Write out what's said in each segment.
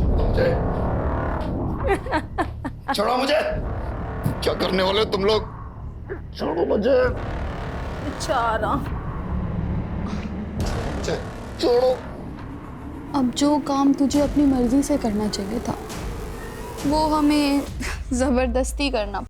मुझे छोड़ो मुझे। क्या करने वाले हो तुम लोग? छोड़ो मुझे। बेचारा। छोड़ो। अब जो काम तुझे अपनी मर्जी से करना चाहिए था वो हमें जबरदस्ती करना।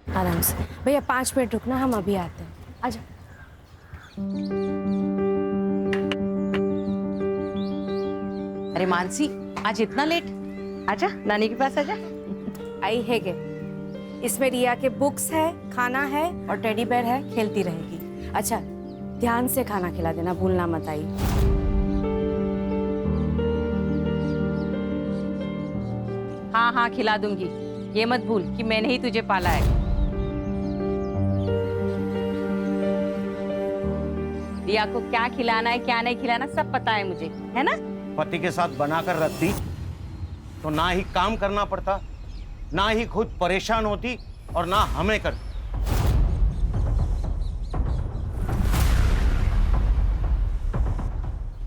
आराम से भैया, 5 मिनट रुकना, हम अभी आते हैं। आजा। अरे मानसी, आज इतना लेट? आजा, नानी के पास आजा। आई है गे। इसमें रिया के बुक्स है, खाना है और टेडी बेयर है, खेलती रहेगी। अच्छा, ध्यान से खाना खिला देना, भूलना मत। आई। हाँ हाँ, खिला दूंगी। ये मत भूल कि मैंने ही तुझे पाला है। रिया को क्या खिलाना है क्या नहीं खिलाना सब पता है मुझे, है ना? पति के साथ बनाकर रखती तो ना ही काम करना पड़ता, ना ही खुद परेशान होती और ना हमें कर।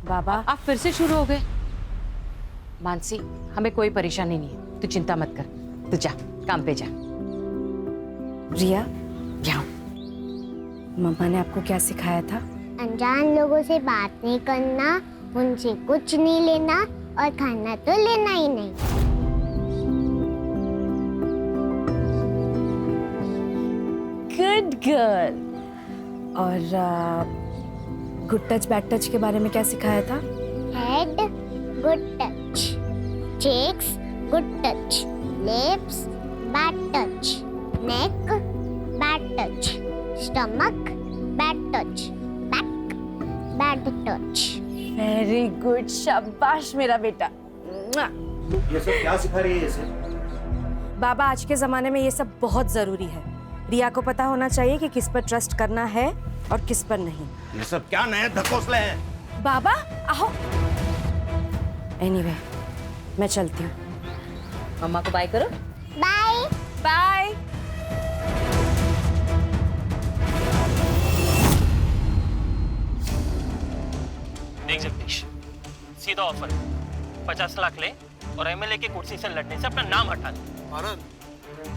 बाबा, आप फिर से शुरू हो गए। मानसी, हमें कोई परेशानी नहीं है, तू चिंता मत कर। तू जा, काम पे जा। रिया, जाओ। मम्मा ने आपको क्या सिखाया था? अनजान लोगों से बात नहीं करना, उनसे कुछ नहीं लेना और खाना तो लेना ही नहीं। Good girl. और गुड टच बैड टच के बारे में क्या सिखाया था? Head good touch, cheeks good touch, lips bad touch, neck bad touch, stomach bad touch, bad touch. Very good, शाबाश मेरा बेटा। ये सब क्या सिखा रही है इसे? बाबा, आज के जमाने में ये सब बहुत जरूरी है। रिया को पता होना चाहिए कि किस पर ट्रस्ट करना है और किस पर नहीं। ये सब क्या नए धकोसले हैं? बाबा आओ। एनीवे, मैं चलती हूँ। मम्मा को बाय करो। Bye bye. देख जगदीश, सीधा ऑफर है, 50 लाख ले और एमएलए की कुर्सी से लड़ने से अपना नाम हटा दे। आनंद,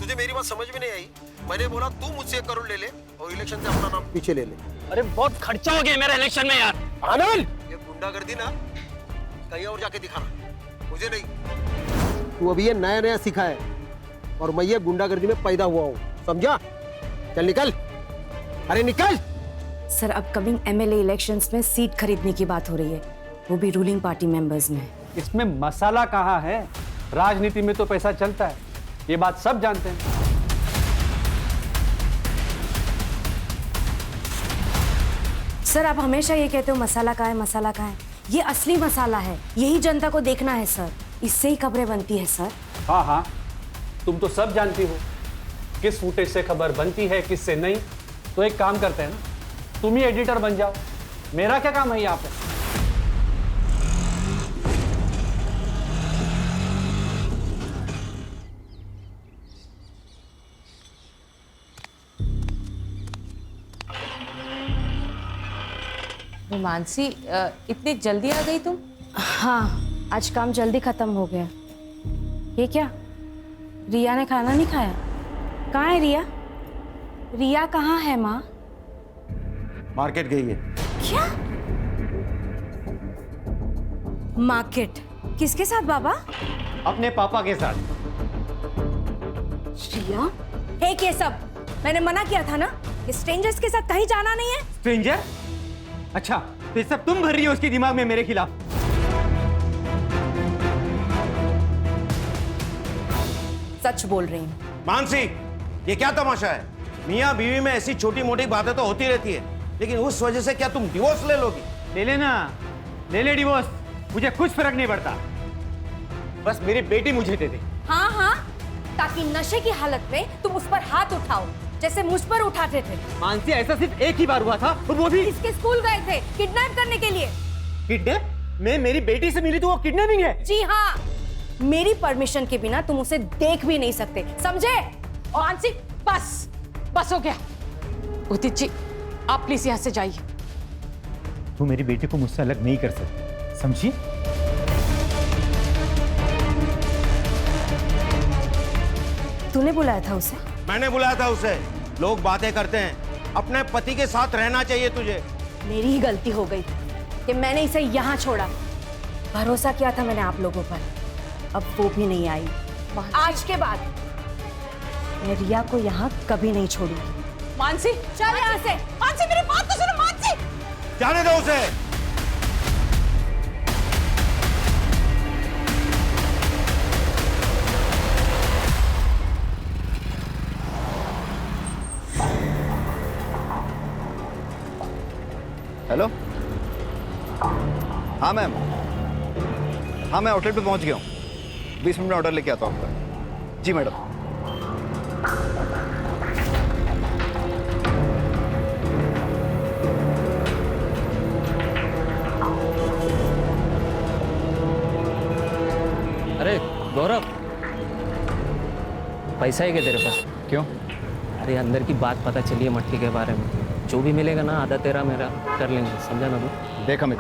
तुझे मेरी बात समझ में नहीं आई। मैंने बोला तू मुझसे 1 करोड़ ले ले और इलेक्शन से अपना नाम पीछे ले ले। अरे बहुत खर्चा हो गया मेरा इलेक्शन में यार। आनंद, ये गुंडागर्दी ना कहीं और जाके दिखाना, मुझे नहीं। तू अभी ये नया नया सीखा है और मैं ये गुंडागर्दी में पैदा हुआ हूँ, समझा? चल निकल, अरे निकल। सर, अपकमिंग एमएलए इलेक्शंस में सीट खरीदने की बात हो रही है, वो भी रूलिंग पार्टी मेंबर्स में। इसमें मसाला कहाँ है? राजनीति में तो पैसा चलता है, ये बात सब जानते हैं। सर, आप हमेशा ये कहते हो मसाला कहाँ है, मसाला कहाँ है। ये असली मसाला है, यही जनता को देखना है सर, इससे ही खबरें बनती है सर। हाँ हाँ, तुम तो सब जानती हो किस फुटेज से खबर बनती है किससे नहीं। तो एक काम करते हैं ना, तुम ही एडिटर बन जाओ, मेरा क्या काम है यहाँ पे? मानसी, इतनी जल्दी आ गई तुम? हाँ, आज काम जल्दी खत्म हो गया। ये क्या, रिया ने खाना नहीं खाया? कहाँ है रिया? रिया कहाँ है माँ? मार्केट गई है। क्या? मार्केट? किसके साथ बाबा? अपने पापा के साथ। रिया, हे केशव, मैंने मना किया था ना कि स्ट्रेंजर्स के साथ कहीं जाना नहीं है। स्ट्रेंजर? अच्छा, तो ये सब तुम भर रही हो उसके दिमाग में मेरे खिलाफ। सच बोल रही हूँ। मानसी, ये क्या तमाशा है? मियाँ बीवी में ऐसी छोटी मोटी बातें तो होती रहती है, लेकिन उस वजह से क्या तुम डिवोर्स ले लोगी? ले लेना, ले ले डिवोर्स, मुझे कुछ फर्क नहीं पड़ता। बस मेरी बेटी मुझे दे दे। हाँ हाँ, ताकि नशे की हालत में तुम उस पर हाथ उठाओ जैसे मुझ पर उठाते थे। मानसी, ऐसा सिर्फ एक ही बार हुआ था और वो भी इसके स्कूल गए थे किडनैप करने के लिए। किडनैप? मैं मेरी बेटी से मिली तो वो किडनैपिंग है? जी हाँ, मेरी परमिशन के बिना तुम उसे देख भी नहीं सकते, समझे? और मानसी, बस बस हो गया। उदित जी, आप प्लीज यहाँ से जाइए। तू मेरी बेटी को मुझसे अलग नहीं कर सकती, समझी? तूने बुलाया था उसे? मैंने बुलाया था उसे। लोग बातें करते हैं, अपने पति के साथ रहना चाहिए तुझे। मेरी ही गलती हो गई कि मैंने इसे यहाँ छोड़ा। भरोसा किया था मैंने आप लोगों पर, अब वो भी नहीं आई। आज के बाद मैं रिया को यहाँ कभी नहीं छोड़ूंगी। मानसी, चल यहाँ से। मानसी, मेरी बात तो सुनो। मानसी, जाने दो उसे। हेलो, हाँ मैम, हाँ मैं आउटलेट पे पहुंच गया हूँ। 20 मिनट में ऑर्डर लेके आता हूँ आपका। जी मैडम। अरे गौरव, पैसा है क्या तेरे पास? क्यों? अरे अंदर की बात पता चली है मटकी के बारे में। जो भी मिलेगा ना, आधा तेरा मेरा कर लेंगे, समझा ना तू? देख अमित,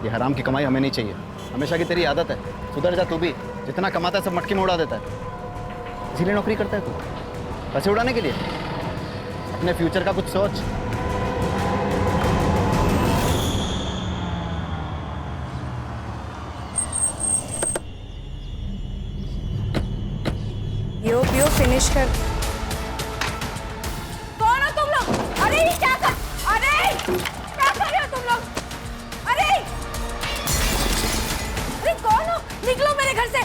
ये हराम की कमाई हमें नहीं चाहिए। हमेशा की तेरी आदत है, सुधर जा तू भी। जितना कमाता है सब मटकी में उड़ा देता है। इसीलिए नौकरी करता है तू, पैसे उड़ाने के लिए? अपने फ्यूचर का कुछ सोच। पियो फिनिश कर। कौन हो तुम लोग? अरे ये क्या कर रहे हो तुम लोग? अरे कौन हो? निकलो मेरे घर से।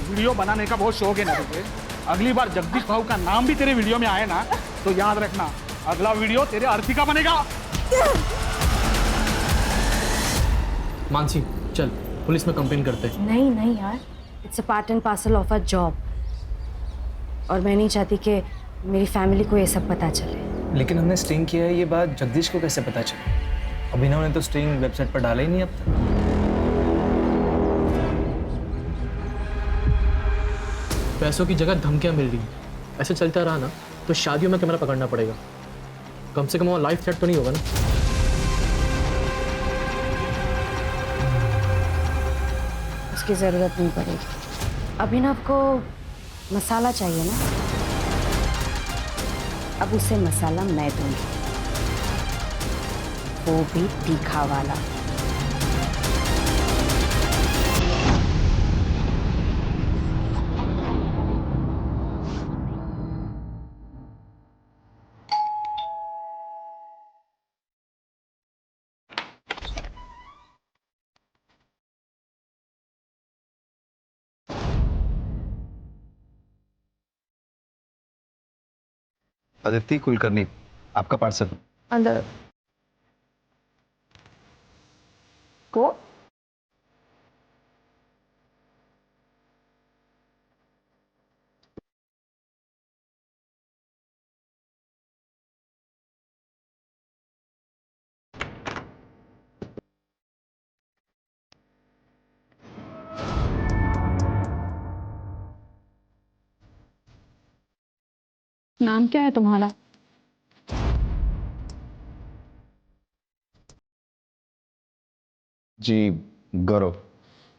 वीडियो बनाने का बहुत शौक है ना तुझे? अगली बार जगदीश भाऊ का नाम भी तेरे वीडियो में आए ना, तो याद रखना, अगला वीडियो तेरे अर्थी का बनेगा। मानसी, चल पुलिस में कंप्लेन करते हैं। नहीं नहीं यार, it's a part and parcel of a job, और मैं नहीं चाहती कि मेरी फैमिली को ये सब पता चले। लेकिन हमने स्ट्रिंग किया है, ये बात जगदीश को कैसे पता चली? अभिनव ने तो स्ट्रिंग वेबसाइट पर डाला ही नहीं अब तक। पैसों की जगह धमकियां मिल रही हैं। ऐसे चलता रहा ना तो शादियों में कैमरा पकड़ना पड़ेगा। कम से कम वो लाइफ थ्रेट तो नहीं होगा ना? उसकी ज़रूरत नहीं पड़ेगी। अभिनव को मसाला चाहिए ना, अब उसे मसाला मैं दूंगी, वो भी तीखा वाला। अदिति कुलकर्णी, आपका पार्सल। अंदर को नाम क्या है तुम्हारा? जी गौरव।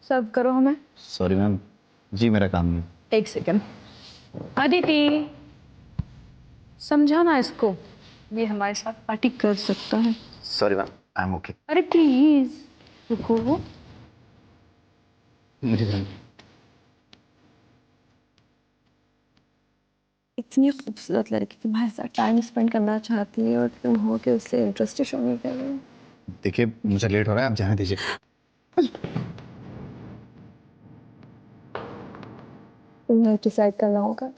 सर्व करो हमें। सॉरी मैम, जी मेरा काम नहीं। एक सेकंड। अदिति, समझाना इसको। ये हमारे साथ पार्टी कर सकता है। Sorry ma'am, I am okay. अरे प्लीज रुको। मुझे जाना। इतनी खूबसूरत लड़की तुम्हारे साथ टाइम स्पेंड करना चाहती है और तुम हो कि उससे इंटरेस्ट शो नहीं कर रहे हो। देखिए मुझे लेट हो रहा है, आप जाने दीजिए। तुम्हें डिसाइड करना होगा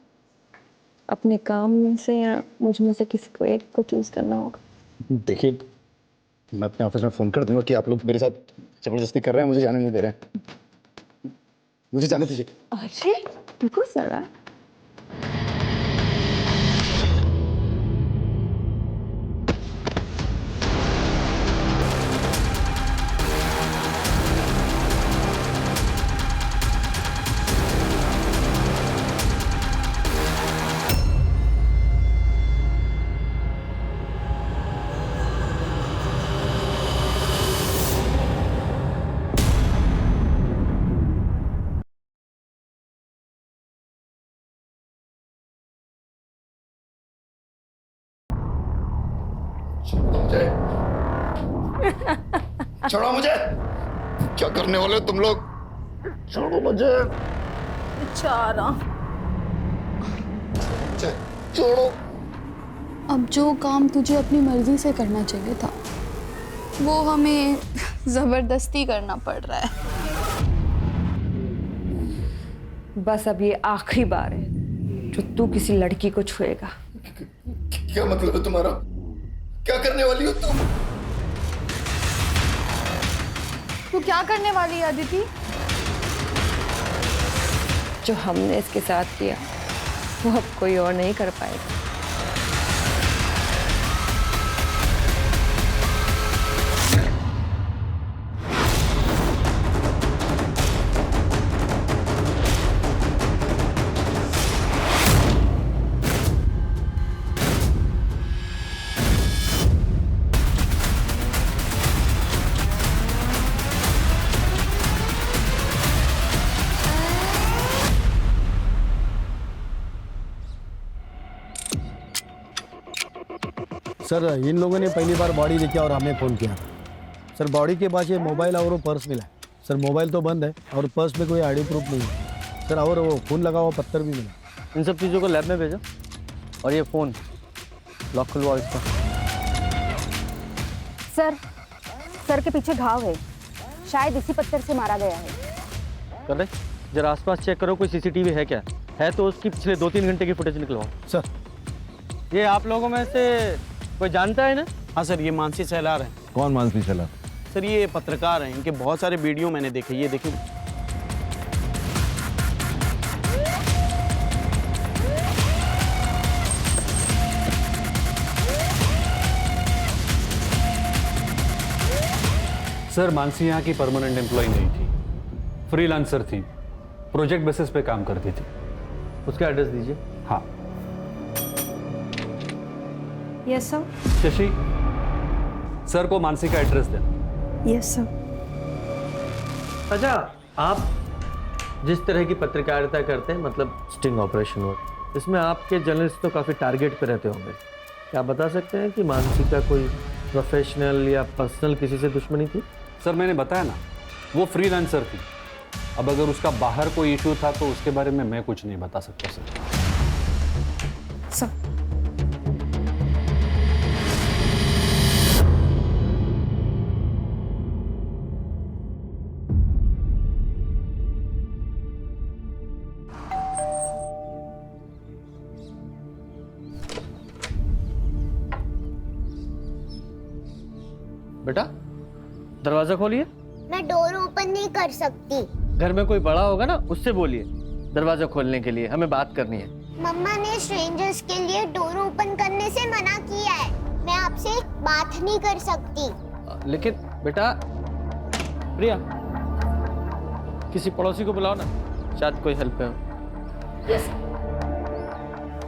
अपने काम में से या मुझ में से किसी को एक को चूज करना होगा। देखिए मैं अपने ऑफिस में फ़ोन कर दूंगा कि आप लोग मेरे साथ ज़बरदस्ती कर रहे हैं, मुझे जाने नहीं दे रहे हैं। मुझे जाने दीजिए। अरे रुको जरा। छोड़ो मुझे। क्या करने वाले हो तुम लोग? छोड़ो मुझे। बेचारा। छोड़ो। अब जो काम तुझे अपनी मर्जी से करना चाहिए था वो हमें जबरदस्ती करना पड़ रहा है। बस अब ये आखिरी बार है जो तू किसी लड़की को छुएगा। क्या मतलब है तुम्हारा? क्या करने वाली हो तुम? तू क्या करने वाली है अदिति? जो हमने इसके साथ किया वो अब कोई और नहीं कर पाएगा। सर इन लोगों ने पहली बार बॉडी लेके और हमें फ़ोन किया था। सर बॉडी के पास ये मोबाइल और वो पर्स मिला है। सर मोबाइल तो बंद है और पर्स में कोई आईडी प्रूफ नहीं है सर, और वो खून लगा हुआ पत्थर भी मिला। इन सब चीज़ों को लैब में भेजो और ये फ़ोन लॉक खुलवाओ इसका। सर के पीछे घाव है, शायद इसी पत्थर से मारा गया है। कर ले जरा आसपास चेक करो, कोई सीसीटीवी है क्या? है तो उसकी पिछले 2-3 घंटे की फुटेज निकलवाओ। सर ये आप लोगों में से कोई जानता है ना? हाँ सर, ये मानसी सहलार है। कौन मानसी सहलार? सर ये पत्रकार हैं, इनके बहुत सारे वीडियो मैंने देखे। ये देखिए। सर मानसी यहाँ की परमानेंट एम्प्लॉय नहीं थी, फ्रीलांसर थी, प्रोजेक्ट बेसिस पे काम करती थी। उसका एड्रेस दीजिए। हाँ। Yes sir. शशि, सर को मानसी का एड्रेस देना। Yes sir. अच्छा, आप जिस तरह की पत्रकारिता करते हैं, मतलब स्टिंग ऑपरेशन हो, इसमें आपके जर्नलिस्ट तो काफ़ी टारगेट पे रहते होंगे। क्या आप बता सकते हैं कि मानसी का कोई प्रोफेशनल या पर्सनल किसी से दुश्मनी थी? सर मैंने बताया ना, वो फ्रीलांसर थी। अब अगर उसका बाहर कोई इशू था तो उसके बारे में मैं कुछ नहीं बता सकता सर। बेटा दरवाजा खोलिए। मैं डोर ओपन नहीं कर सकती। घर में कोई बड़ा होगा ना, उससे बोलिए दरवाजा खोलने के लिए, हमें बात करनी है। मम्मा ने स्ट्रेंजर्स के लिए डोर ओपन करने से मना किया है। मैं आपसे बात नहीं कर सकती। लेकिन बेटा, प्रिया किसी पड़ोसी को बुलाओ ना, शायद कोई हेल्प हो।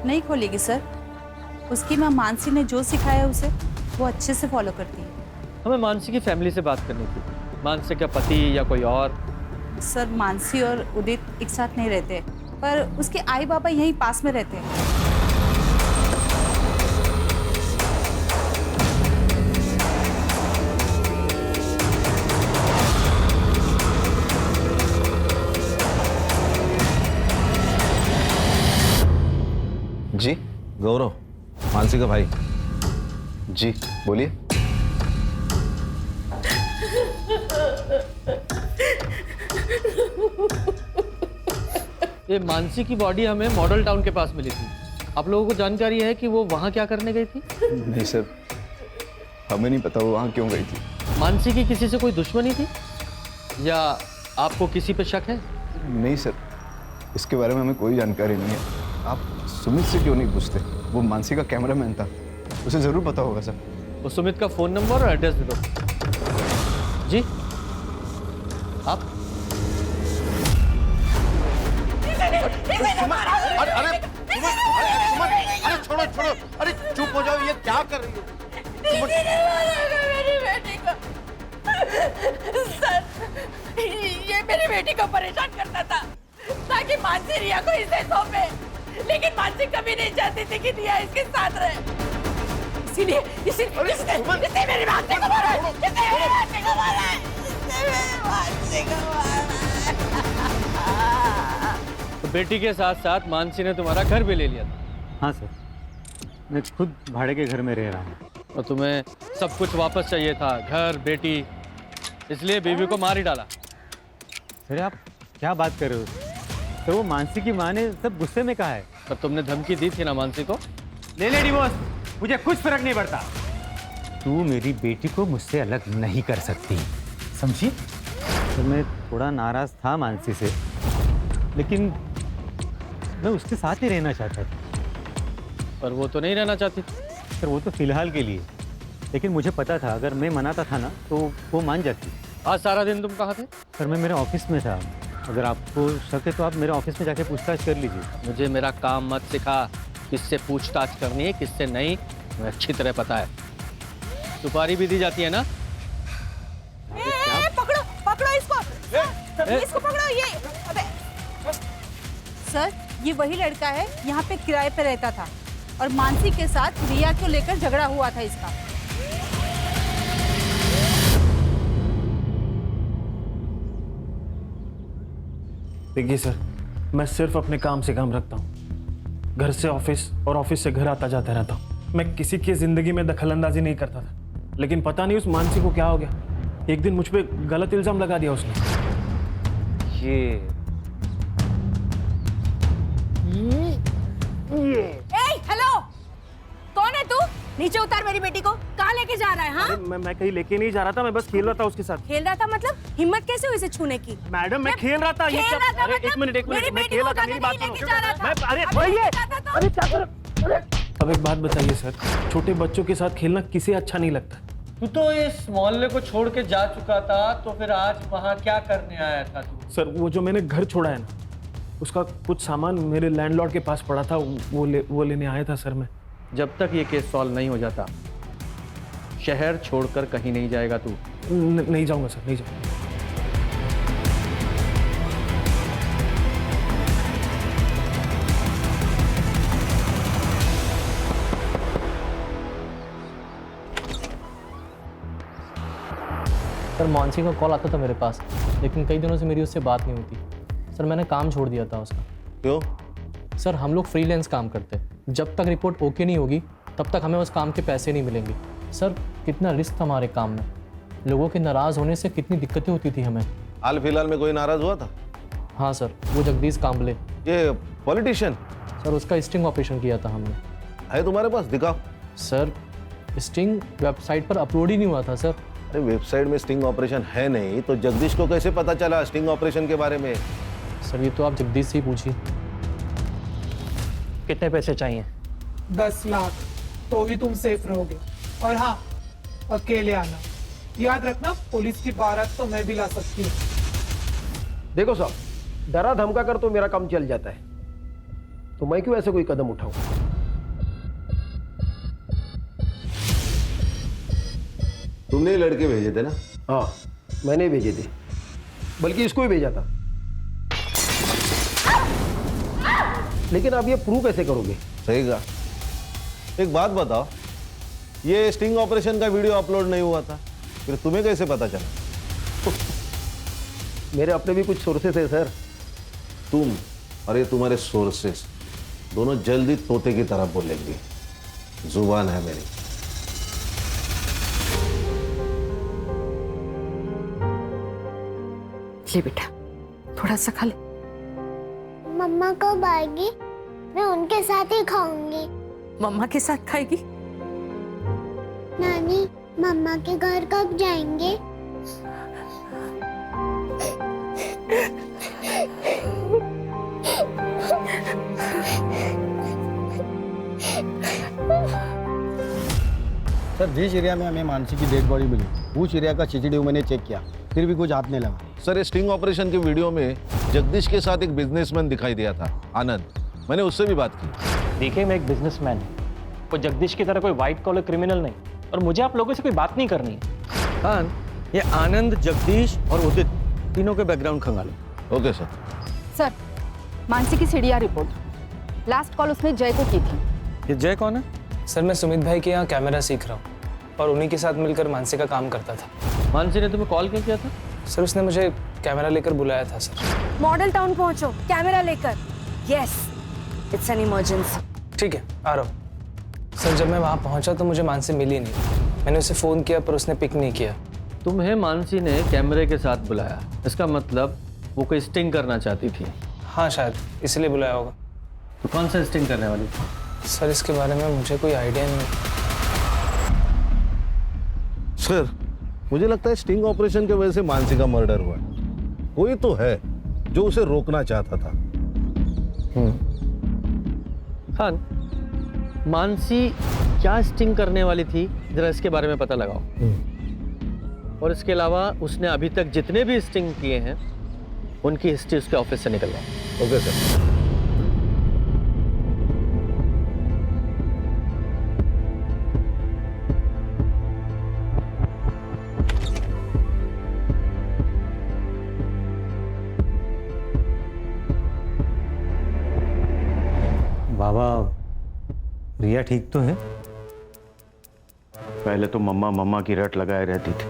नहीं खोलेगी सर, उसकी माँ मानसी ने जो सिखाया उसे वो अच्छे से फॉलो करती है। हमें मानसी की फैमिली से बात करनी थी। मानसी का पति या कोई और? सर मानसी और उदित एक साथ नहीं रहते, पर उसके आई बाबा यहीं पास में रहते हैं। जी गौरव, मानसी का भाई। जी बोलिए। ये मानसी की बॉडी हमें मॉडल टाउन के पास मिली थी। आप लोगों को जानकारी है कि वो वहाँ क्या करने गई थी? नहीं सर, हमें नहीं पता वो वहाँ क्यों गई थी। मानसी की किसी से कोई दुश्मनी थी या आपको किसी पे शक है? नहीं सर, इसके बारे में हमें कोई जानकारी नहीं है। आप सुमित से क्यों नहीं पूछते? वो मानसी का कैमरामैन था, उसे जरूर पता होगा सर। वो सुमित का फोन नंबर और एड्रेस दे दो। जी आप? अरे छोड़ो छोड़ो, अरे चुप हो जाओ, ये क्या कर रही हो? मेरी बेटी को सर, ये मेरी बेटी को परेशान करता था ताकि मानसी रिया को इसे सौंपे, लेकिन मानसी कभी नहीं चाहती थी कि रिया इसके साथ रहे। इसीलिए इसने मेरी मानसी को मारा, इसने मेरी मानसी को मारा, इसने मेरी मानसी को मारा। तो बेटी के साथ साथ मानसी ने तुम्हारा घर भी ले लिया था? हाँ सर, मैं खुद भाड़े के घर में रह रहा हूँ। और तुम्हें सब कुछ वापस चाहिए था, घर, बेटी, इसलिए बीवी को मार ही डाला? सर आप क्या बात कर रहे हो? सर वो मानसी की माँ ने सब गुस्से में कहा है। पर तुमने धमकी दी थी ना मानसी को? ले ले डिवोर्स, मुझे कुछ फर्क नहीं पड़ता। तू मेरी बेटी को मुझसे अलग नहीं कर सकती, समझी? तो मैं थोड़ा नाराज था मानसी से, लेकिन मैं उसके साथ ही रहना चाहता था। पर वो तो नहीं रहना चाहती। सर वो तो फिलहाल के लिए, लेकिन मुझे पता था अगर मैं मनाता था ना तो वो मान जाती। आज सारा दिन तुम कहाँ थे? सर मैं मेरे ऑफिस में था। अगर आपको शक है तो आप मेरे ऑफिस में जाके पूछताछ कर लीजिए। मुझे मेरा काम मत सिखा, किससे पूछताछ करनी है किससे नहीं मुझे अच्छी तरह पता है। सुपारी भी दी जाती है ना? पकड़ो पकड़ो इसको, इसको पकड़ो। ये अबे सर, ये वही लड़का है, यहाँ पे किराए पे रहता था और मानसी के साथ रिया को लेकर झगड़ा हुआ था इसका। देखिए सर, मैं सिर्फ अपने काम से काम रखता हूँ। घर से ऑफिस और ऑफिस से घर आता जाता रहता हूँ। मैं किसी की जिंदगी में दखलंदाजी नहीं करता था, लेकिन पता नहीं उस मानसी को क्या हो गया। एक दिन मुझ पे गलत इल्जाम लगा दिया उसने। हेलो, कौन है तू? नीचे उतार मेरी बेटी को। कहाँ लेके जा रहा है? हाँ? मैं कहीं लेके नहीं जा रहा था, मैं बस खेल रहा था उसके साथ। खेल रहा था मतलब? हिम्मत कैसे हुई इसे छूने की? मैडम मैं खेल रहा था। खेल रहा था मतलब? एक मिनट मैं खेल रहा था, मेरी बात सुनो। अरे क्या कर? अब एक बात बताइए सर, छोटे बच्चों के साथ खेलना किसे अच्छा नहीं लगता? तू तो इस मोहल्ले को छोड़ के जा चुका था, तो फिर आज वहाँ क्या करने आया था तू? सर वो जो मैंने घर छोड़ा है ना, उसका कुछ सामान मेरे लैंडलॉर्ड के पास पड़ा था, वो लेने आया था सर मैं। जब तक ये केस सॉल्व नहीं हो जाता शहर छोड़कर कहीं नहीं जाएगा तू? नहीं जाऊंगा सर, नहीं जाऊंगा। सर मानसी का कॉल आता था मेरे पास, लेकिन कई दिनों से मेरी उससे बात नहीं होती। सर मैंने काम छोड़ दिया था उसका। क्यों? सर हम लोग फ्रीलांस काम करते हैं, जब तक रिपोर्ट ओके नहीं होगी तब तक हमें उस काम के पैसे नहीं मिलेंगे। सर कितना रिस्क था हमारे काम में, लोगों के नाराज़ होने से कितनी दिक्कतें होती थी हमें। हाल फिलहाल में कोई नाराज हुआ था? हाँ सर, वो जगदीश कांबले, ये पॉलिटिशियन। सर उसका स्टिंग ऑपरेशन किया था हमने। है तुम्हारे पास? दिखाओ। सर स्टिंग वेबसाइट पर अपलोड ही नहीं हुआ था सर। अरे वेबसाइट में स्टिंग ऑपरेशन है नहीं तो जगदीश को कैसे पता चला स्टिंग ऑपरेशन के बारे में? सर ये तो आप जगदीश से ही पूछिए। कितने पैसे चाहिए? 10 लाख, तो भी तुम सेफ रहोगे। और हाँ, अकेले आना। याद रखना, पुलिस की बारात तो मैं भी ला सकती हूँ। देखो साहब, डरा धमका कर तो मेरा काम चल जाता है, तो मैं क्यों ऐसे कोई कदम उठाऊं? तुमने लड़के भेजे थे ना? हाँ मैंने भेजे थे, बल्कि इसको ही भेजा था। लेकिन आप ये प्रूव कैसे करोगे? सही कहा। एक बात बताओ, ये स्टिंग ऑपरेशन का वीडियो अपलोड नहीं हुआ था, फिर तुम्हें कैसे पता चला? मेरे अपने भी कुछ सोर्सेस है सर। तुम और ये तुम्हारे सोर्सेस, दोनों जल्दी तोते की तरह बोलेंगी। जुबान है मेरी। ले बेटा, थोड़ा सा खा ले। मम्मा कब आएगी? मैं उनके साथ ही खाऊंगी। मम्मा के साथ खाएगी? नानी, मम्मा के घर कब जाएंगे? सर, जिस एरिया में हमें मानसी की डेड बॉडी मिली उस एरिया का सीसीटीवी मैंने चेक किया, फिर भी कुछ हाथ नहीं लगा। सर, ये स्टिंग ऑपरेशन की वीडियो में जगदीश के साथ एक बिजनेसमैन दिखाई दिया था, आनंद। मैंने उससे भी बात की। देखिए, मैं एक बिजनेसमैन हूँ, कोई जगदीश की तरह कोई व्हाइट कॉलर क्रिमिनल नहीं, और मुझे आप लोगों से कोई बात नहीं करनी है। हाँ, ये आनंद, जगदीश और उदित तीनों के बैकग्राउंड खंगालो। Okay sir. सर, मानसी की सीडीआर रिपोर्ट। लास्ट कॉल उसने जय को की थी। ये जय कौन है? सर, मैं सुमित भाई के यहाँ कैमरा सीख रहा हूँ और उन्हीं के साथ मिलकर मानसी का काम करता था। मानसी ने तुम्हें कॉल क्यों किया था? सर, उसने मुझे कैमरा लेकर बुलाया था सर। मॉडल टाउन पहुंचो, कैमरा लेकर। Yes, it's an emergency. ठीक है, आ रहा हूँ। सर, जब मैं वहाँ पहुँचा तो मुझे मानसी मिली नहीं। मैंने उसे फ़ोन किया पर उसने पिक नहीं किया। तुम्हें मानसी ने कैमरे के साथ बुलाया, इसका मतलब वो कोई स्टिंग करना चाहती थी। हाँ, शायद इसलिए बुलाया होगा। तो कौन सा स्टिंग करने वाली थी? सर, इसके बारे में मुझे कोई आइडिया नहीं। सर, मुझे लगता है स्टिंग ऑपरेशन की वजह से मानसी का मर्डर हुआ है। कोई तो है जो उसे रोकना चाहता था। खान, मानसी क्या स्टिंग करने वाली थी, जरा इसके बारे में पता लगाओ। और इसके अलावा उसने अभी तक जितने भी स्टिंग किए हैं उनकी हिस्ट्री उसके ऑफिस से निकलवाओ। Okay sir. बाबा, रिया ठीक तो है? पहले तो मम्मा मम्मा की रट लगाए रहती थी,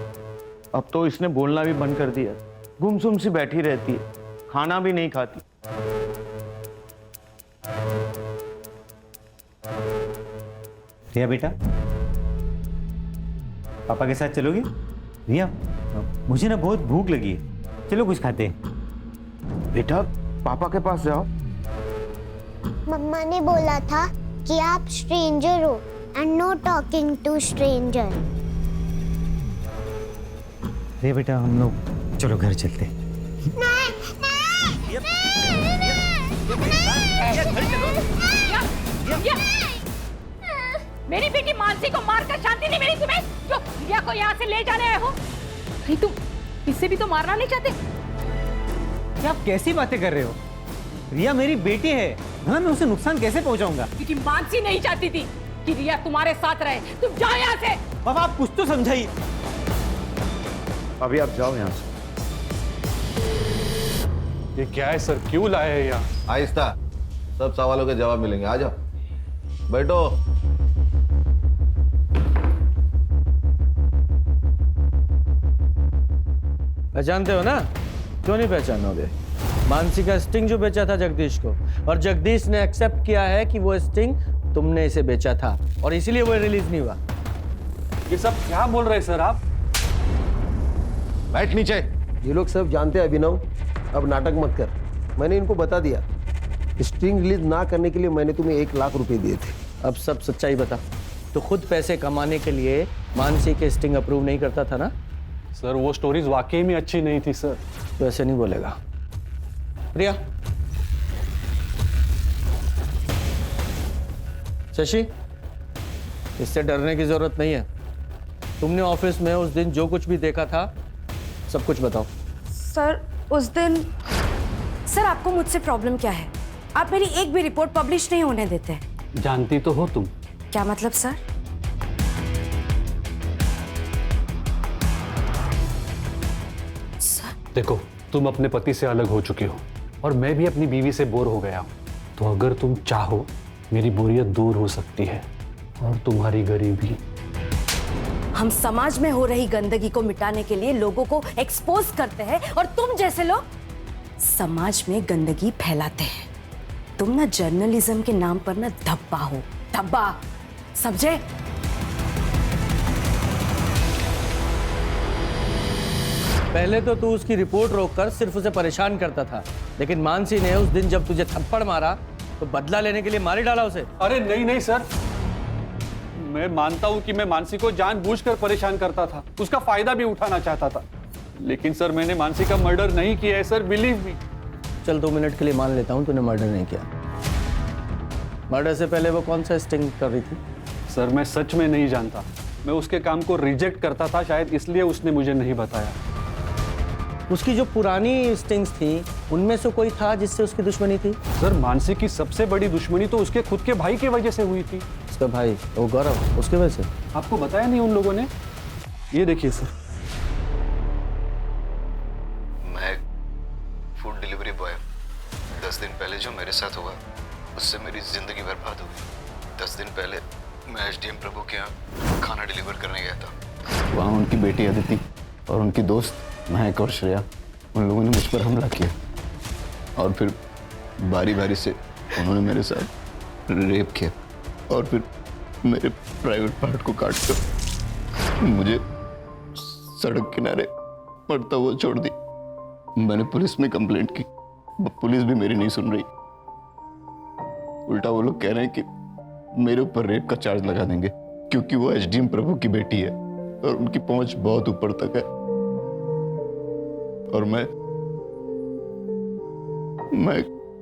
अब तो इसने बोलना भी बंद कर दिया। गुमसुम सी बैठी रहती है, खाना भी नहीं खाती। रिया बेटा, पापा के साथ चलोगे? रिया, मुझे ना बहुत भूख लगी है, चलो कुछ खाते हैं। बेटा, पापा के पास जाओ। मम्मा ने बोला था कि आप स्ट्रेंजर हो and no talking to stranger. Riya बेटा, हम लोग चलो घर चलते हैं। मेरी बेटी मानसी को मारकर शांति नहीं मिली तुम्हें, जो रिया को यहाँ से ले जाने आए हो? नहीं, तुम इससे भी तो मारना नहीं चाहते? क्या आप कैसी बातें कर रहे हो? रिया मेरी बेटी है, मैं उसे नुकसान कैसे पहुंचाऊंगा? क्योंकि मानसी नहीं चाहती थी कि रिया तुम्हारे साथ रहे। तुम जाओ यहाँ से। पापा, आप कुछ तो समझाइए। अभी आप जाओ यहाँ से। ये क्या है सर, क्यों लाए हैं यहाँ? आहिस्ता, सब सवालों के जवाब मिलेंगे। आ जाओ, बैठो। पहचानते हो ना? क्यों नहीं पहचानोगे? मानसी का स्टिंग जो बेचा था जगदीश को, और जगदीश ने एक्सेप्ट किया है कि वो स्टिंग तुमने इसे बेचा था, और इसीलिए वो रिलीज नहीं हुआ। ये सब क्या बोल रहे हैं सर आप? बैठ नीचे। ये लोग सब जानते हैं अभिनव, अब नाटक मत कर। मैंने इनको बता दिया, स्टिंग रिलीज ना करने के लिए मैंने तुम्हें 1 लाख रुपए दिए थे। अब सब सच्चाई बता। तो खुद पैसे कमाने के लिए मानसी के स्टिंग अप्रूव नहीं करता था ना? सर, वो स्टोरीज वाकई में अच्छी नहीं थी सर। तो ऐसे नहीं बोलेगा। प्रिया, शशि, इससे डरने की जरूरत नहीं है। तुमने ऑफिस में उस दिन जो कुछ भी देखा था सब कुछ बताओ। सर, उस दिन सर, आपको मुझसे प्रॉब्लम क्या है? आप मेरी एक भी रिपोर्ट पब्लिश नहीं होने देते। जानती तो हो तुम। क्या मतलब सर? देखो, तुम अपने पति से अलग हो चुकी हो और मैं भी अपनी बीवी से बोर हो गया हूं। तो अगर तुम चाहो, मेरी बोरियत दूर हो सकती है और तुम्हारी गरीबी। हम समाज में हो रही गंदगी को मिटाने के लिए लोगों को एक्सपोज करते हैं और तुम जैसे लोग समाज में गंदगी फैलाते हैं। तुम ना जर्नलिज्म के नाम पर ना धब्बा हो, धब्बा, समझे? पहले तो तू उसकी रिपोर्ट रोककर सिर्फ उसे परेशान करता था, लेकिन मानसी ने उस दिन जब तुझे थप्पड़ मारा तो बदला लेने के लिए मार ही डाला उसे। अरे नहीं नहीं सर, मैं मानता हूं कि मैं मानसी को जानबूझकर परेशान करता था, उसका फायदा भी उठाना चाहता था, लेकिन सर मैंने मानसी का मर्डर नहीं किया है सर, बिलीव मी। चल 2 मिनट के लिए मान लेता हूं तूने मर्डर नहीं किया। मर्डर से पहले वो कौन सा स्टिंग कर रही थी? सर मैं सच में नहीं जानता, मैं उसके काम को रिजेक्ट करता था, शायद इसलिए उसने मुझे नहीं बताया। उसकी जो पुरानी स्टिंग्स थी उनमें से कोई था जिससे उसकी दुश्मनी थी? सर मानसी की सबसे बड़ी दुश्मनी तो उसके खुद के भाई की वजह से हुई थी। उसका भाई वो गौरव, उसकी वजह से? आपको बताया नहीं उन लोगों ने? ये देखिए सर। मैं फूड डिलीवरी बॉय, 10 दिन पहले जो मेरे साथ हुआ उससे मेरी जिंदगी बर्बाद हो गई। 10 दिन पहले मैं एसडीएम प्रभु के यहाँ खाना डिलीवर करने गया था। वहाँ उनकी बेटी अदिति और उनकी दोस्त महक और श्रेया, उन लोगों ने मुझ पर हमला किया और फिर बारी बारी से उन्होंने मेरे साथ रेप किया और फिर मेरे प्राइवेट पार्ट को काट कर मुझे सड़क किनारे मरता हुआ छोड़ दी। मैंने पुलिस में कंप्लेंट की, पुलिस भी मेरी नहीं सुन रही। उल्टा वो लोग कह रहे हैं कि मेरे ऊपर रेप का चार्ज लगा देंगे क्योंकि वो एसडीएम प्रभु की बेटी है और उनकी पहुंच बहुत ऊपर तक है और मैं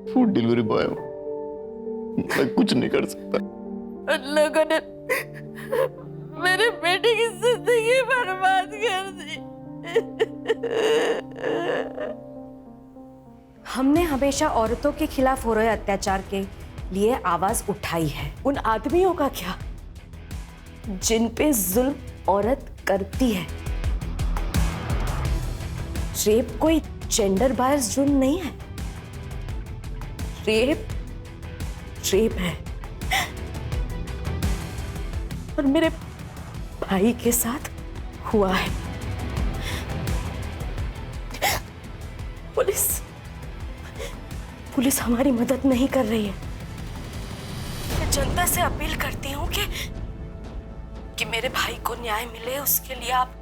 फूड डिलीवरी बॉय हूं, मैं कुछ नहीं कर सकता। उन लोगों ने मेरे बेटे की जिंदगी बर्बाद कर दी। हमने हमेशा औरतों के खिलाफ हो रहे अत्याचार के लिए आवाज उठाई है। उन आदमियों का क्या जिन पे जुल्म औरत करती है? रेप कोई जेंडर बायस जुर्म नहीं है, रेप रेप है। और मेरे भाई के साथ हुआ है। पुलिस हमारी मदद नहीं कर रही है। मैं जनता से अपील करती हूँ कि मेरे भाई को न्याय मिले, उसके लिए आप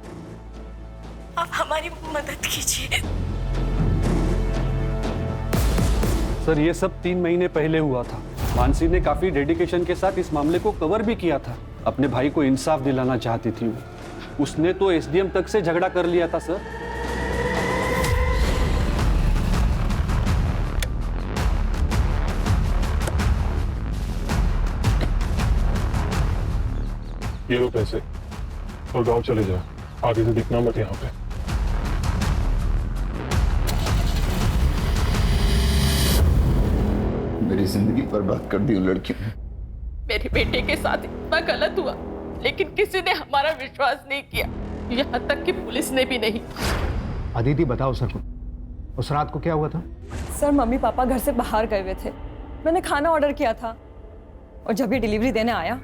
हमारी मदद कीजिए। सर ये सब 3 महीने पहले हुआ था। मानसी ने काफी डेडिकेशन के साथ इस मामले को कवर भी किया था। अपने भाई को इंसाफ दिलाना चाहती थी वो। उसने तो एसडीएम तक से झगड़ा कर लिया था सर। ये लो पैसे और गांव चले जाओ, आगे से दिखना मत यहाँ पे। मेरी जिंदगी बर्बाद कर दी उन लड़कियों ने। मेरे बेटे के साथ इतना गलत हुआ लेकिन किसी ने हमारा विश्वास नहीं किया, यहाँ तक कि पुलिस ने भी नहीं। अदिति बताओ सर, उस रात को क्या हुआ था? सर मम्मी पापा घर से बाहर गए हुए थे, मैंने खाना ऑर्डर किया था और जब ये डिलीवरी देने आया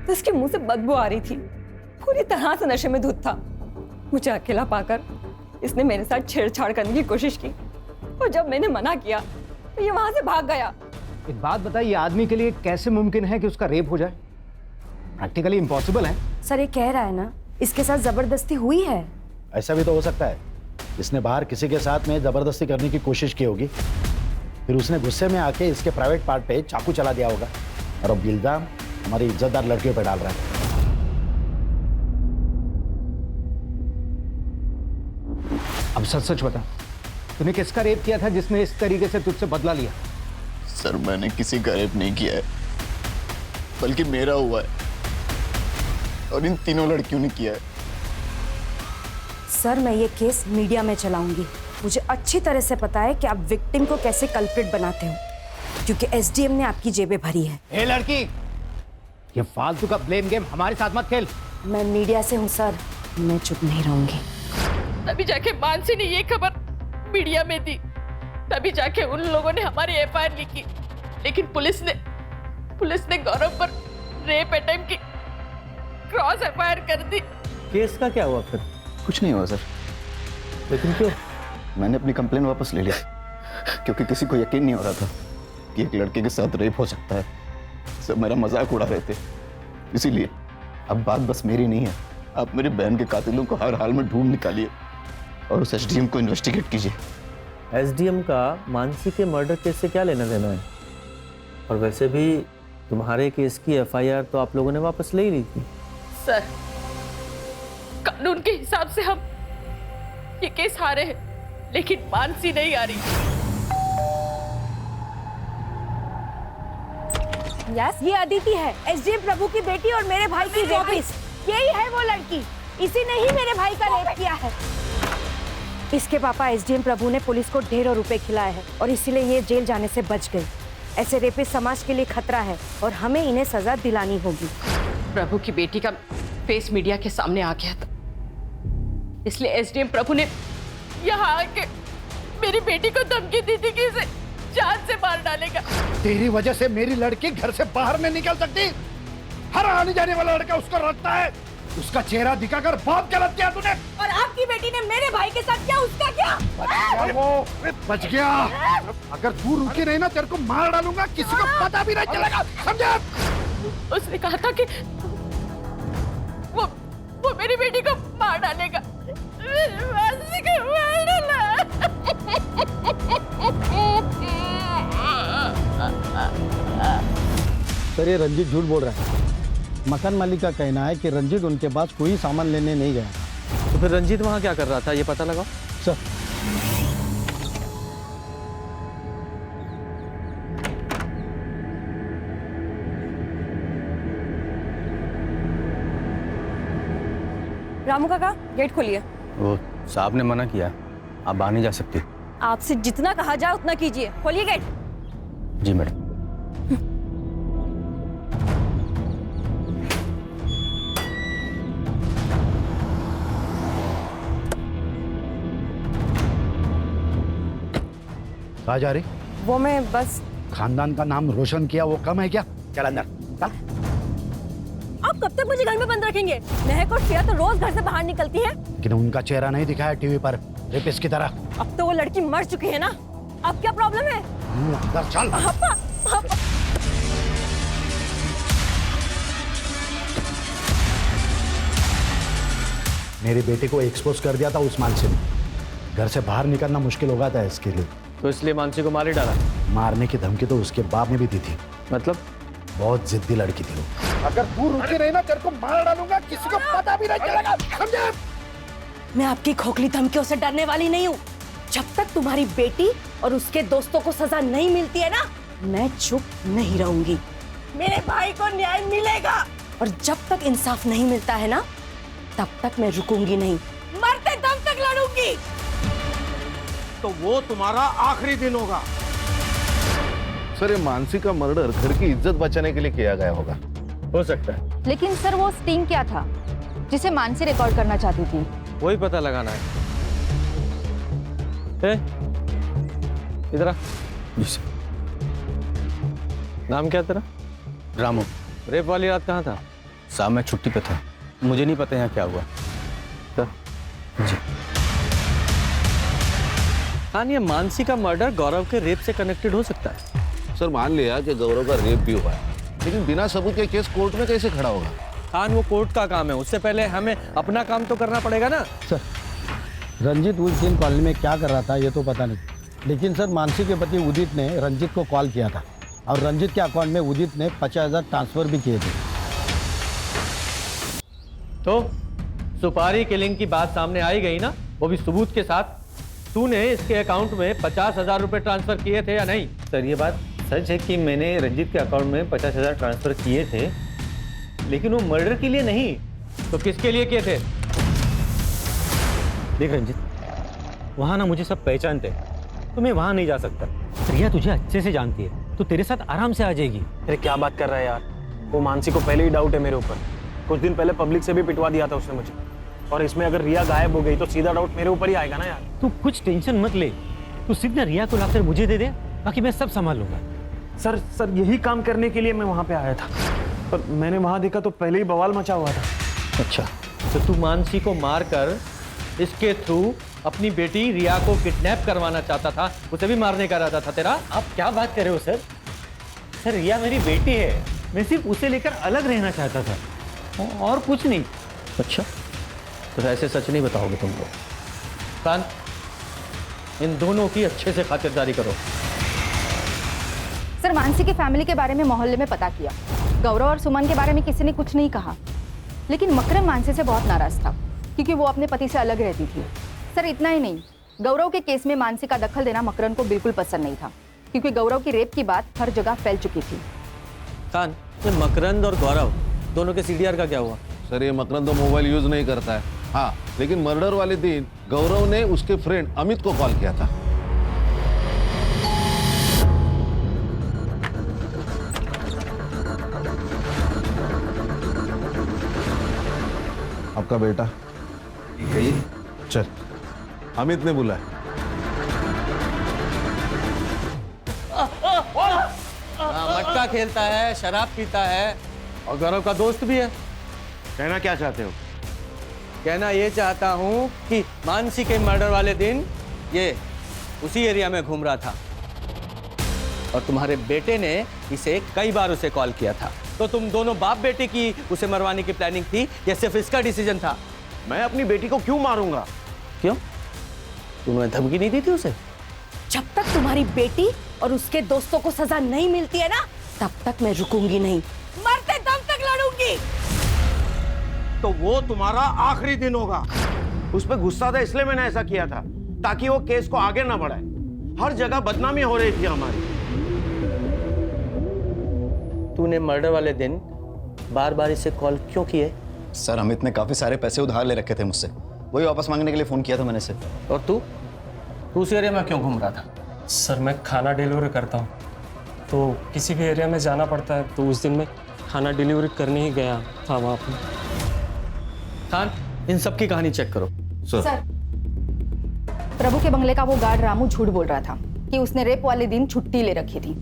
तो इसके मुंह से बदबू आ रही थी। पूरी तरह से नशे में धुत था। मुझे अकेला पाकर इसने मेरे साथ छेड़छाड़ करने की कोशिश की और जब मैंने मना किया तो ये वहां से भाग गया। एक बात बताइए, आदमी के लिए कैसे मुमकिन है कि उसका रेप हो जाए? प्रैक्टिकली इम्पॉसिबल है। सर ये कह रहा है ना इसके साथ जबरदस्ती हुई है। ऐसा भी तो हो सकता है, इसने बाहर किसी के साथ में जबरदस्ती करने की कोशिश की होगी, फिर उसने गुस्से में आके इसके प्राइवेट पार्ट पे चाकू चला दिया होगा और अब इल्जाम हमारी इज्जतदार लड़कियों पे डाल रहा है। अब सच सच बता, तूने किसका रेप किया था जिसने इस तरीके से तुझसे बदला लिया? सर मैंने किसी का रेप नहीं किया है, बल्कि मेरा हुआ है और इन तीनों लड़कियों ने किया है। सर मैं ये केस मीडिया में चलाऊंगी। मुझे अच्छी तरह से पता है कि आप विक्टिम को कैसे कल्प्रिट बनाते हो, क्योंकि एसडीएम ने आपकी जेबें भरी है। ए लड़की, ये फालतू का ब्लेम गेम हमारे साथ मत खेल। मैं मीडिया से हूँ सर, मैं चुप नहीं रहूंगी। तभी जाके मानसी ने ये खबर मीडिया में दी, तभी जाके उन लोगों ने हमारी एफआईआर लिखी, लेकिन पुलिस ने गौरव पर रेप अटेम्प्ट की क्रॉस एफआईआर कर दी। केस का क्या हुआ फिर? कुछ नहीं हुआ सर। लेकिन क्यों? मैंने अपनी कंप्लेन वापस ले ली क्योंकि किसी को यकीन नहीं हो रहा था कि एक लड़के के साथ रेप हो सकता है। सब मेरा मजाक उड़ा रहे थे। इसीलिए अब बात बस मेरी नहीं है, आप मेरी बहन के कातिलों को हर हाल में ढूंढ निकालिए और उस एसडीएम को इन्वेस्टिगेट कीजिए। एसडीएम का मानसी के मर्डर केस से क्या लेना देना है? और वैसे भी तुम्हारे केस की एफआईआर तो आप लोगों ने वापस ले ही ली थी। सर, कानून के हिसाब से हम ये केस हारे हैं, लेकिन मानसी नहीं आ रही। यस, ये अदिति है, एसडीएम प्रभु की बेटी और मेरे भाई की रेपिस्ट। यही है वो लड़की, इसी ने ही मेरे भाई का रेप किया है। इसके पापा एसडीएम प्रभु ने पुलिस को ढेरों रुपए खिलाए हैं और इसीलिए ये जेल जाने से बच गई। ऐसे रेपिस्ट समाज के लिए खतरा है और हमें इन्हें सजा दिलानी होगी। प्रभु की बेटी का फेस मीडिया के सामने आ गया था, इसलिए एसडीएम प्रभु ने यहाँ आके मेरी बेटी को धमकी दी थी कि इसे जान से मार डालेगा। तेरी वजह से मेरी लड़की घर से बाहर नहीं निकल सकती। हर आने जाने वाला लड़का उसको रखता है। उसका चेहरा दिखाकर बहुत गलत किया तूने। और आपकी बेटी ने मेरे भाई के साथ क्या, उसका क्या? बच गया। अगर तू रुकी नहीं ना, तेरे को मार डालूंगा, किसी को पता भी नहीं चलेगा, समझा? उसने कहा था कि वो मेरी बेटी को मार डालेगा। मानसी को मार डाला। सर, ये रंजीत झूठ बोल रहा है। मकान मालिक का कहना है कि रंजीत उनके पास कोई सामान लेने नहीं गया। तो फिर रंजीत वहां क्या कर रहा था, ये पता लगाओ। सर, रामू काका, गेट खोलिए। वो साहब ने मना किया, आप बाहर नहीं जा सकती। आपसे जितना कहा जाए उतना कीजिए, खोलिए गेट। जी मैडम। कहाँ जा रही? वो मैं बस। खानदान का नाम रोशन किया वो कम है क्या? चल अंदर चल। आप कब तक मुझे घर में बंद रखेंगे? महक और श्रेया तो रोज घर से बाहर निकलती है। लेकिन उनका चेहरा नहीं दिखाया टीवी पर रेपिस्ट की तरह। अब तो वो लड़की मर चुकी है ना, अब क्या प्रॉब्लम है? अंदर चल। पापा, पापा। मेरी बेटी को एक्सपोज कर दिया था उस मानसी ने। घर से बाहर निकलना मुश्किल हो गया था इसके लिए, तो इसलिए मानसी को मार ही डाला। मारने की धमकी तो उसके बाप ने भी दी थी। मतलब? बहुत जिद्दी लड़की थी वो। अगर तू रुकी नहीं ना, तेरे को मार डालूंगा, किसी को पता भी नहीं चलेगा, समझे? मैं आपकी खोखली धमकियों से डरने वाली नहीं हूँ। जब तक तुम्हारी बेटी और उसके दोस्तों को सजा नहीं मिलती है ना, मैं चुप नहीं रहूंगी। मेरे भाई को न्याय मिलेगा और जब तक इंसाफ नहीं मिलता है ना, तब तक मैं रुकूंगी नहीं, मरते दम तक लड़ूंगी। तो वो तुम्हारा आखिरी दिन होगा। सर, ये मानसी का मर्डर घर की इज्जत बचाने के लिए किया गया होगा। हो सकता है। लेकिन सर, वो स्टिंग क्या था जिसे मानसी रिकॉर्ड करना चाहती थी? वही पता लगाना है। इधर आ। जी सर। नाम क्या तेरा? रामू। रेप वाली रात कहाँ था? साहब मैं छुट्टी पे था, मुझे नहीं पता यहाँ क्या हुआ। जी। हाँ, ये मानसी का मर्डर गौरव के रेप से कनेक्टेड हो सकता है। सर, मान लिया कि गौरव का रेप भी हुआ है, लेकिन बिना सबूत के केस कोर्ट में कैसे खड़ा होगा? हाँ, वो कोर्ट का काम है, उससे पहले हमें अपना काम तो करना पड़ेगा ना। सर, रंजीत उस दिन कॉलेज में क्या कर रहा था ये तो पता नहीं, लेकिन सर मानसी के पति उदित ने रंजीत को कॉल किया था और रंजीत के अकाउंट में उदित ने 50,000 ट्रांसफर भी किए थे। तो सुपारी किलिंग की बात सामने आई गई ना, वो भी सबूत के साथ। तूने इसके अकाउंट में 50,000 रुपए ट्रांसफर किए थे या नहीं? सर, ये बात सच है कि मैंने रंजीत के अकाउंट में 50,000 ट्रांसफर किए थे, लेकिन वो मर्डर के लिए नहीं। तो किसके लिए किए थे? देख रंजीत, वहाँ ना मुझे सब पहचानते हैं, तो मैं वहाँ नहीं जा सकता। रिया तुझे अच्छे से जानती है, तो तेरे साथ आराम से आ जाएगी। अरे क्या बात कर रहा है यार, वो मानसी को पहले ही डाउट है मेरे ऊपर। कुछ दिन पहले पब्लिक से भी पिटवा दिया था उसने मुझे, और इसमें अगर रिया गायब हो गई तो सीधा डाउट मेरे ऊपर ही आएगा ना यार। तू कुछ टेंशन मत ले, तू सीधा रिया को लाकर मुझे दे दे, बाकी मैं सब संभाल लूंगा। सर यही काम करने के लिए मैं वहाँ पे आया था, पर मैंने वहाँ देखा तो पहले ही बवाल मचा हुआ था। अच्छा, तो तू मानसी को मारकर इसके थ्रू अपनी बेटी रिया को किडनैप करवाना चाहता था, उसे भी मारने का इरादा था तेरा? आप क्या बात कर रहे हो सर? सर रिया मेरी बेटी है, मैं सिर्फ उसे लेकर अलग रहना चाहता था और कुछ नहीं। अच्छा, तो ऐसे सच नहीं बताओगे तुम लोग? कान, इन दोनों की अच्छे से खातिरदारी करो। सर मानसी की फैमिली के बारे में मोहल्ले में पता किया। गौरव और सुमन के बारे में किसी ने कुछ नहीं कहा, लेकिन मकरम मानसी से बहुत नाराज था क्योंकि वो अपने पति से अलग रहती थी। सर इतना ही नहीं, गौरव के केस में मानसी का दखल देना मकरम को बिल्कुल पसंद नहीं था क्योंकि गौरव की रेप की बात हर जगह फैल चुकी थी। कान, ये मकरंद और गौरव दोनों के सीडीआर का क्या हुआ? सर ये मकरंद तो मोबाइल यूज नहीं करता है। हाँ, लेकिन मर्डर वाले दिन गौरव ने उसके फ्रेंड अमित को कॉल किया था। आपका बेटा चल, अमित ने बुलाया। मटका खेलता है, शराब पीता है और गौरव का दोस्त भी है। कहना क्या चाहते हो? कहना ये चाहता हूँ कि मानसी के मर्डर वाले दिन ये उसी एरिया में घूम रहा था और तुम्हारे बेटे ने इसे कई बार उसे कॉल किया था। तो तुम दोनों बाप बेटे की उसे मरवाने की प्लानिंग थी या सिर्फ इसका डिसीजन था? मैं अपनी बेटी को क्यों मारूंगा? क्यों? तुमने धमकी नहीं दी थी उसे? जब तक तुम्हारी बेटी और उसके दोस्तों को सजा नहीं मिलती है ना, तब तक मैं रुकूंगी नहीं, मरते दम तक लड़ूंगी। तो वो तुम्हारा आखिरी दिन होगा। उस पर गुस्सा था इसलिए मैंने ऐसा किया था, ताकि वो केस को आगे ना बढ़ाए। हर जगह बदनामी हो रही थी हमारी। तूने मर्डर वाले दिन बार बार इसे कॉल क्यों किए? सर अमित ने काफी सारे पैसे उधार ले रखे थे मुझसे, वही वापस मांगने के लिए फोन किया था मैंने इसे। और तू उस एरिया में क्यों घूम रहा था? सर मैं खाना डिलीवरी करता हूँ, तो किसी भी एरिया में जाना पड़ता है, तो उस दिन मैं खाना डिलीवरी करने ही गया था वहाँ पर। खान, इन सब की कहानी चेक करो। सर प्रभु के बंगले का वो गार्ड रामू झूठ बोल रहा था कि उसने रेप वाले दिन छुट्टी ले रखी थी।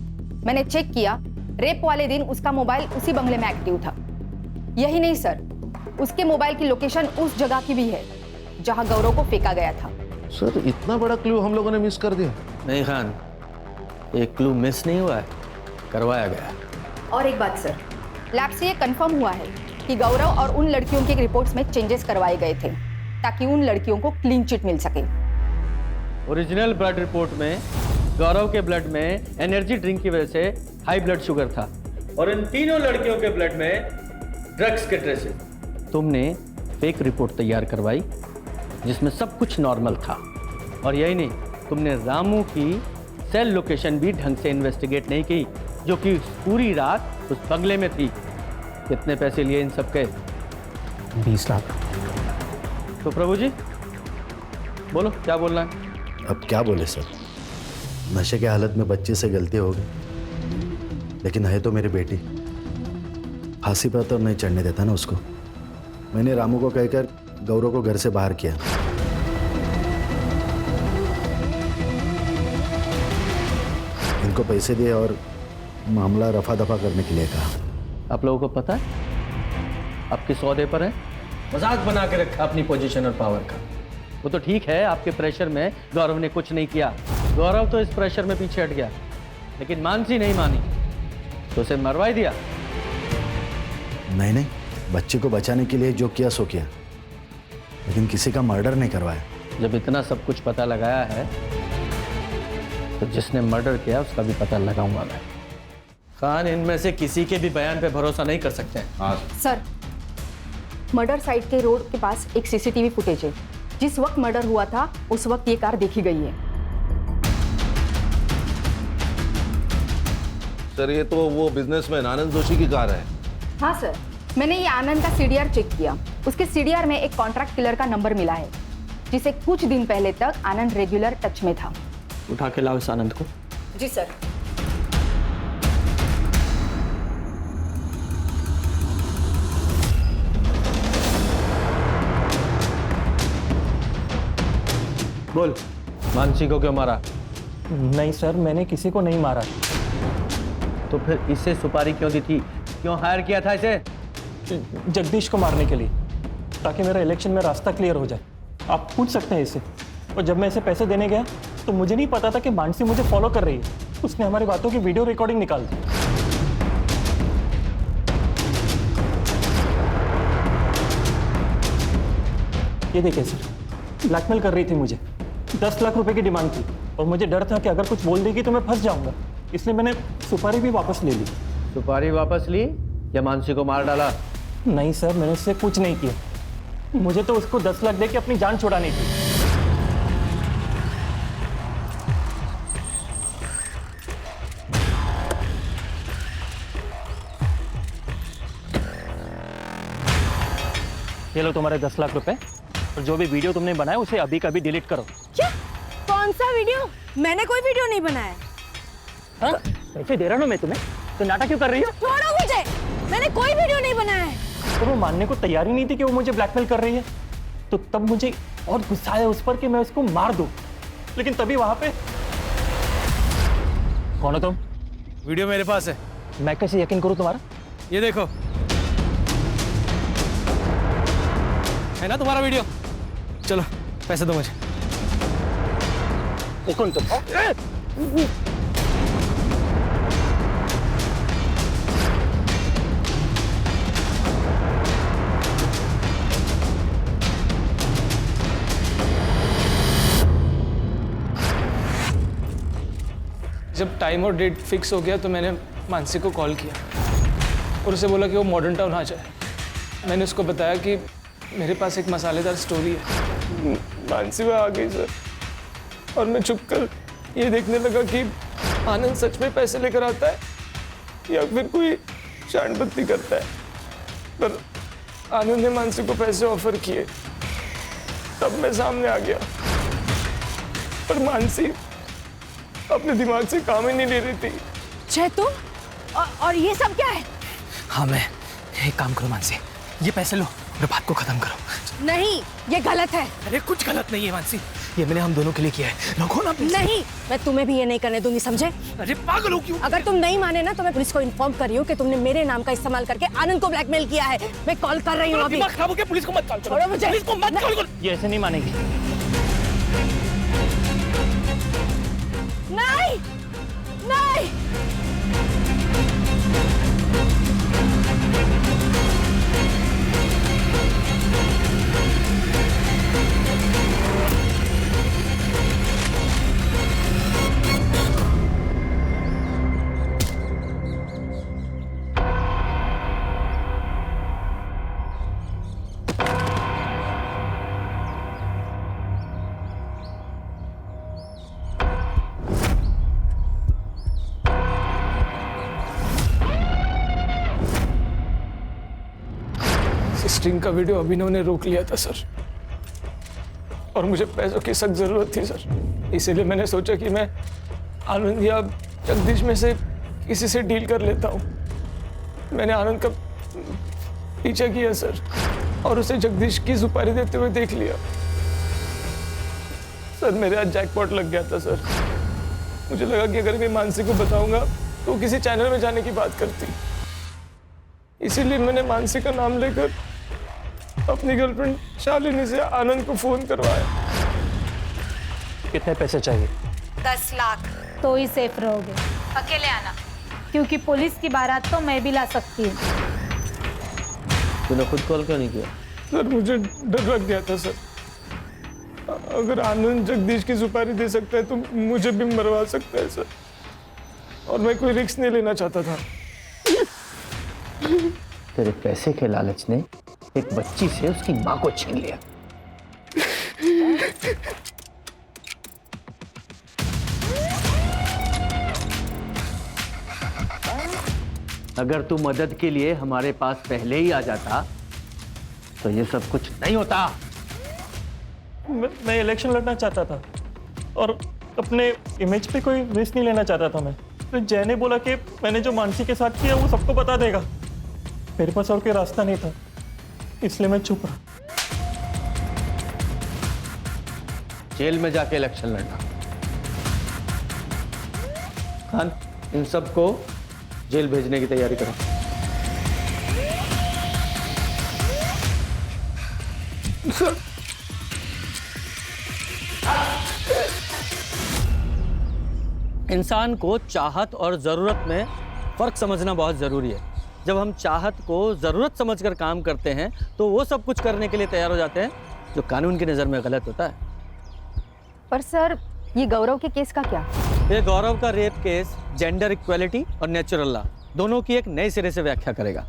मैंने चेक किया, रेप वाले दिन उसका मोबाइल उसी बंगले में एक्टिव था। यही नहीं सर, उसके मोबाइल की लोकेशन उस जगह की भी है जहां गौरव को फेंका गया था। सर इतना बड़ा क्लू हम लोगों ने मिस कर दिया। नहीं खान, एक क्लू मिस नहीं हुआ है, करवाया गया। और एक बात सर, लैब से ये कंफर्म हुआ है कि गौरव और उन लड़कियों के रिपोर्ट्स में चेंजेस करवाए गए थे ताकि उन लड़कियों को क्लीन चिट मिल सके। ओरिजिनल ब्लड रिपोर्ट में गौरव के ब्लड में एनर्जी ड्रिंक की वजह से हाई ब्लड शुगर था और इन तीनों लड़कियों के ब्लड में ड्रग्स के ट्रेसेस। तुमने फेक रिपोर्ट तैयार करवाई जिसमें सब कुछ नॉर्मल था। और यही नहीं, तुमने रामू की सेल लोकेशन भी ढंग से इन्वेस्टिगेट नहीं की, जो कि पूरी रात उस बंगले में थी। कितने पैसे लिए इन सब के? 20 लाख। तो प्रभु जी बोलो, क्या बोलना है? अब क्या बोले सर, नशे के हालत में बच्चे से गलती हो गई, लेकिन है तो मेरी बेटी। फांसी पर तो नहीं चढ़ने देता ना उसको। मैंने रामू को कहकर गौरव को घर से बाहर किया। इनको पैसे दिए और मामला रफा दफा करने के लिए कहा। आप लोगों को पता है आप किस औहदे पर हैं? मजाक बना के रखा अपनी पोजीशन और पावर का। वो तो ठीक है, आपके प्रेशर में गौरव ने कुछ नहीं किया, गौरव तो इस प्रेशर में पीछे हट गया, लेकिन मानसी नहीं मानी तो उसे मरवा ही दिया। नहीं नहीं, बच्चे को बचाने के लिए जो किया सो किया, लेकिन किसी का मर्डर नहीं करवाया। जब इतना सब कुछ पता लगाया है तो जिसने मर्डर किया उसका भी पता लगाऊंगा मैं। खान, इनमें से किसी के भी बयान पे भरोसा नहीं कर सकते हैं। सर मर्डर साइट के रोड के पास एक सीसीटीवी फुटेज है। जिस वक्त मर्डर हुआ था उस वक्त ये कार देखी गई है। सर ये तो वो बिजनेसमैन आनंद जोशी की कार है। हाँ सर, मैंने ये आनंद का सीडीआर चेक किया। उसके सीडीआर में एक कॉन्ट्रैक्ट किलर का नंबर मिला है जिसे कुछ दिन पहले तक आनंद रेगुलर टच में था। उठा के लाओ इस आनंद को। जी सर। बोल, मानसी को क्यों मारा? नहीं सर, मैंने किसी को नहीं मारा। तो फिर इसे सुपारी क्यों दी थी? क्यों हायर किया था इसे? जगदीश को मारने के लिए, ताकि मेरा इलेक्शन में रास्ता क्लियर हो जाए। आप पूछ सकते हैं इसे। और जब मैं इसे पैसे देने गया तो मुझे नहीं पता था कि मानसी मुझे फॉलो कर रही है। उसने हमारी बातों की वीडियो रिकॉर्डिंग निकाल दी। ये देखिए सर, ब्लैकमेल कर रही थी मुझे, 10 लाख रुपए की डिमांड थी और मुझे डर था कि अगर कुछ बोल देगी तो मैं फंस जाऊंगा, इसलिए मैंने सुपारी भी वापस ले ली। सुपारी वापस ली या मानसी को मार डाला? नहीं सर, मैंने उससे कुछ नहीं किया, मुझे तो उसको 10 लाख दे के अपनी जान छुड़ानी थी। ये लो तुम्हारे 10 लाख रुपए, और जो भी वीडियो तुमने बनाया उसे अभी का अभी डिलीट करो। क्या? कौन सा वीडियो? मैंने कोई वीडियो नहीं बनाया। हाँ? पैसे दे रहा हूँ मैं तुम्हें, तो नाटक क्यों कर रही हो? छोड़ो मुझे, मैंने कोई वीडियो नहीं बनाया है। तो वो मानने को तैयार ही नहीं थी कि वो मुझे ब्लैकमेल कर रही है, तो तब मुझे और गुस्सा आया उस पर कि मैं उसको मार दूं, लेकिन तभी वहां पे कौन हो तुम? वीडियो मेरे पास है। मैं कैसे यकीन करूं तुम्हारा? ये देखो, है ना तुम्हारा वीडियो? चलो पैसे दो मुझे। ये कौन तुम? जब टाइम और डेट फिक्स हो गया तो मैंने मानसी को कॉल किया और उसे बोला कि वो मॉडर्न टाउन आ जाए। मैंने उसको बताया कि मेरे पास एक मसालेदार स्टोरी है। मानसी वहाँ आ गई सर, और मैं चुप कर ये देखने लगा कि आनंद सच में पैसे लेकर आता है या फिर कोई शांडबत्ती करता है। पर आनंद ने मानसी को पैसे ऑफर किए, तब मैं सामने आ गया। पर मानसी अपने दिमाग से काम ही नहीं ले रही थी। जय तुम और ये सब क्या है? हाँ, मैं एक काम करो मानसी, ये पैसे लो और बात को खत्म करो। नहीं, ये गलत है। अरे कुछ गलत नहीं है मानसी, ये मैंने हम दोनों के लिए किया है। रखो ना पैसे। नहीं, मैं तुम्हें भी ये नहीं करने दूंगी, समझे? अरे पागल हो क्यों? अगर तुम नहीं माने ना तो मैं पुलिस को इन्फॉर्म कर रही हूँ कि तुमने मेरे नाम का इस्तेमाल करके आनंद को ब्लैकमेल किया है। मैं कॉल कर रही हूँ अभी। दिमाग खराब हो गया, पुलिस को मत कॉल करो। छोड़ो मुझे। पुलिस को मत कॉल करो। ये ऐसे नहीं मानेगी। नहीं, नहीं। स्ट्रिंग का वीडियो अभिनव ने रोक लिया था सर, और मुझे पैसों की सख्त जरूरत थी सर, इसीलिए मैंने सोचा कि मैं आनंद या जगदीश में से किसी से डील कर लेता हूँ। मैंने आनंद का पीछा किया सर, और उसे जगदीश की सुपारी देते हुए देख लिया। सर मेरे आज जैकपॉट लग गया था सर। मुझे लगा कि अगर मैं मानसी को बताऊंगा तो किसी चैनल में जाने की बात करती, इसीलिए मैंने मानसी का नाम लेकर अपनी गर्लफ्रेंड शालिनी से आनंद को फोन करवाया। कितने पैसे चाहिए? 10 लाख। तो ही सेफ रहोगे। अकेले आना, क्योंकि पुलिस की बारात तो मैं भी ला सकती हूँ। तूने खुद कॉल क्यों नहीं किया? सर मुझे डर लग गया था सर, अगर आनंद जगदीश की सुपारी दे सकता है तो मुझे भी मरवा सकता है सर, और मैं कोई रिस्क नहीं लेना चाहता था। तेरे पैसे के लालच ने एक बच्ची से उसकी मां को छीन लिया। अगर तू मदद के लिए हमारे पास पहले ही आ जाता तो ये सब कुछ नहीं होता। मैं इलेक्शन लड़ना चाहता था और अपने इमेज पे कोई रिस्क नहीं लेना चाहता था मैं। तो जय ने बोला कि मैंने जो मानसी के साथ किया वो सबको बता देगा। मेरे पास और कोई रास्ता नहीं था, इसलिए मैं चुप रहा। जेल में जाके इलेक्शन लड़ना। खान, इन सबको जेल भेजने की तैयारी करो। इंसान को चाहत और ज़रूरत में फ़र्क समझना बहुत ज़रूरी है। जब हम चाहत को ज़रूरत समझकर काम करते हैं तो वो सब कुछ करने के लिए तैयार हो जाते हैं जो कानून की नज़र में गलत होता है। पर सर ये गौरव के केस का क्या? ये गौरव का रेप केस जेंडर इक्वेलिटी और नेचुरल लॉ दोनों की एक नए सिरे से व्याख्या करेगा।